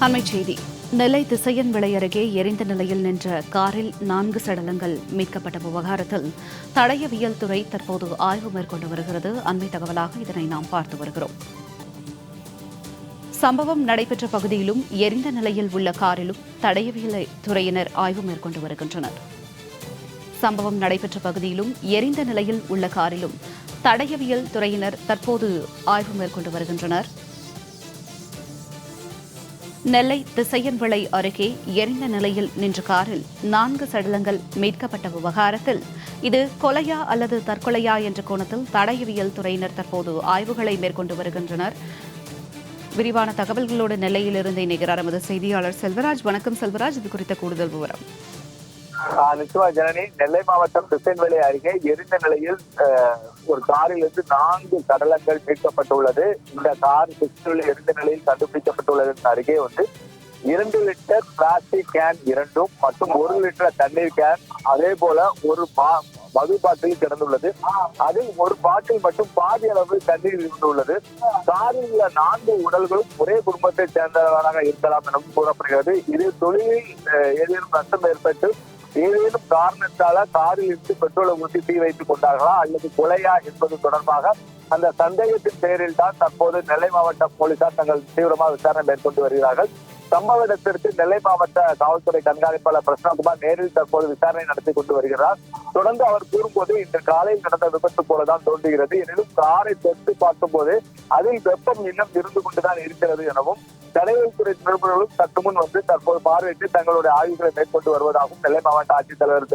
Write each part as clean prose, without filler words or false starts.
அண்மைச் செய்தி. நெல்லை திசையன்விளை அருகே எரிந்த நிலையில் நின்ற காரில் 4 சடலங்கள் மீட்கப்பட்ட விவகாரத்தில் தடயவியல் துறை தற்போது ஆய்வு மேற்கொண்டு வருகிறது. அண்மை தகவலாக இதனை நாம் பார்த்து வருகிறோம். சம்பவம் நடைபெற்ற பகுதியிலும் எரிந்த நிலையில் உள்ள காரிலும் தடயவியல் துறையினர் ஆய்வு மேற்கொண்டு வருகின்றனர். சம்பவம் நடைபெற்ற பகுதியிலும் எரிந்த நிலையில் உள்ள காரிலும் தடயவியல் துறையினர் தற்போது ஆய்வு மேற்கொண்டு வருகின்றனர். நெல்லை திசையன்விளை அருகே எரிந்த நிலையில் நின்ற காரில் 4 சடலங்கள் மீட்கப்பட்ட விவகாரத்தில் இது கொலையா அல்லது தற்கொலையா என்ற கோணத்தில் தடயவியல் துறையினர் தற்போது ஆய்வுகளை மேற்கொண்டு வருகின்றனர். விரிவான தகவல்களோடு நெல்லையிலிருந்து இணைகிறார் எமது செய்தியாளர் செல்வராஜ். வணக்கம் செல்வராஜ், இது குறித்த கூடுதல் விவரம். நிச்சயமா ஜனனி, நெல்லை மாவட்டம் திசையன்விளை அருகே எரிந்த நிலையில் ஒரு காரில் இருந்து 4 சடலங்கள் மீட்கப்பட்டுள்ளது. இந்த கார் திசையன்விளை எரிந்த நிலையில் கண்டுபிடிக்கப்பட்டுள்ளது. அருகே 2 லிட்டர் பிளாஸ்டிக் கேன் 2 மற்றும் 1 லிட்டர் தண்ணீர் கேன், அதே போல ஒரு மது பாட்டில் கிடந்துள்ளது. அதில் ஒரு பாட்டில் மட்டும் பாதி அளவு தண்ணீர் இருந்துள்ளது. காரில் உள்ள 4 உடல்களும் ஒரே குடும்பத்தை சேர்ந்தவராக இருக்கலாம் எனவும் கூறப்படுகிறது. இது தொழிலில் ஏதேனும் நஷ்டம் ஏற்பட்டு ஏதேனும் காரணத்தால காரில் இருந்து பெட்ரோலை ஊற்றி தீ வைத்துக் கொண்டார்களா அல்லது கொலையா என்பது தொடர்பாக அந்த சந்தேகத்தின் பேரில் தான் தற்போது நெல்லை மாவட்ட போலீசார் தங்கள் தீவிரமாக விசாரணை மேற்கொண்டு வருகிறார்கள். சம்பவ இடத்திற்கு நெல்லை மாவட்ட காவல்துறை கண்காணிப்பாளர் பிரசன்னகுமார் நேரில் தற்போது விசாரணை நடத்தி கொண்டு வருகிறார். தொடர்ந்து அவர் கூறும்போது இன்று காலையில் நடந்த விபத்து போலதான் தோன்றுகிறது. எனினும் காரை தொட்டு பார்க்கும் போது அதில் வெப்பம் இன்னும் இருந்து கொண்டுதான் இருக்கிறது எனவும் தடயவியல் துறை நிருபர்களும் சற்று முன் தற்போது பார்வையிட்டு தங்களுடைய ஆய்வுகளை மேற்கொண்டு வருவதாகவும் நெல்லை மாவட்ட ஆட்சித்தலைவர்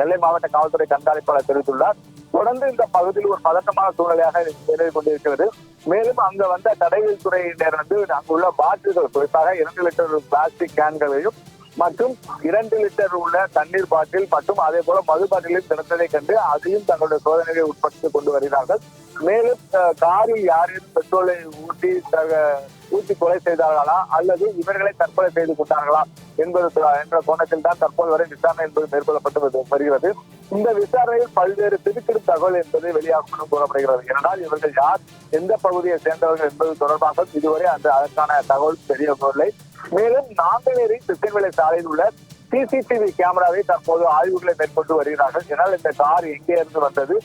நெல்லை மாவட்ட காவல்துறை கண்காணிப்பாளர் தெரிவித்துள்ளார். தொடர்ந்து இந்த பகுதியில் ஒரு பதட்டமான சூழ்நிலையாக நிலவி கொண்டிருக்கிறது. மேலும் அங்க வந்த தடயவியல் துறையினர் அங்குள்ள பாட்டில்கள், குறிப்பாக 2 லிட்டர் பிளாஸ்டிக் கேன்களையும் மற்றும் 2 லிட்டர் உள்ள தண்ணீர் பாட்டில் மற்றும் அதே போல மது பாட்டிலையும் திறந்ததை கண்டு அதையும் தங்களுடைய சோதனைகளை உட்படுத்திக் கொண்டு வருகிறார்கள். மேலும் காரில் யாரேனும் பெட்ரோலை ஊற்றி கொலை செய்தார்களா அல்லது இவர்களை தற்கொலை செய்து கொண்டார்களா என்ற கோணத்தில் தான் தற்போது வரை விசாரணை என்பது மேற்கொள்ளப்பட்டு வருகிறது. இந்த விசாரணையில் பல்வேறு திடுக்கிடும் தகவல் என்பது வெளியாகும் என கூறப்படுகிறது. ஏனென்றால் இவர்கள் யார், எந்த பகுதியை சேர்ந்தவர்கள் என்பது தொடர்பாக இதுவரை அதற்கான தகவல் தெரியவில்லை. மேலும் நாங்குநேரி திசையன்விளை சாலையில் உள்ள சிசிடிவி கேமராவை தற்போது ஆய்வுகளை மேற்கொண்டு வருகிறார்கள். ஏனால் இந்த கார் எங்கே இருந்து வந்தது,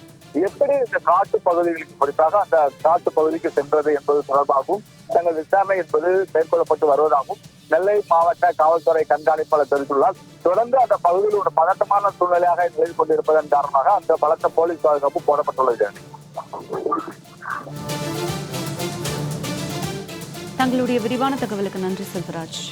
எப்படி இந்த காட்டு பகுதிகளுக்கு, குறிப்பாக அந்த காட்டு பகுதிக்கு சென்றது என்பது தொடர்பாகவும் தங்கள் விசாரணை என்பது மேற்கொள்ளப்பட்டு வருவதாகவும் நெல்லை மாவட்ட காவல்துறை கண்காணிப்பாளர் தெரிவித்துள்ளார். தொடர்ந்து அந்த பகுதியில் ஒரு பதட்டமான சூழ்நிலையாக நிலவி கொண்டிருப்பதன் காரணமாக அந்த பலத்த போலீஸ் பாதுகாப்பு போடப்பட்டுள்ளது. தங்களுடைய விரிவான தகவலுக்கு நன்றி செல்வராஜ்.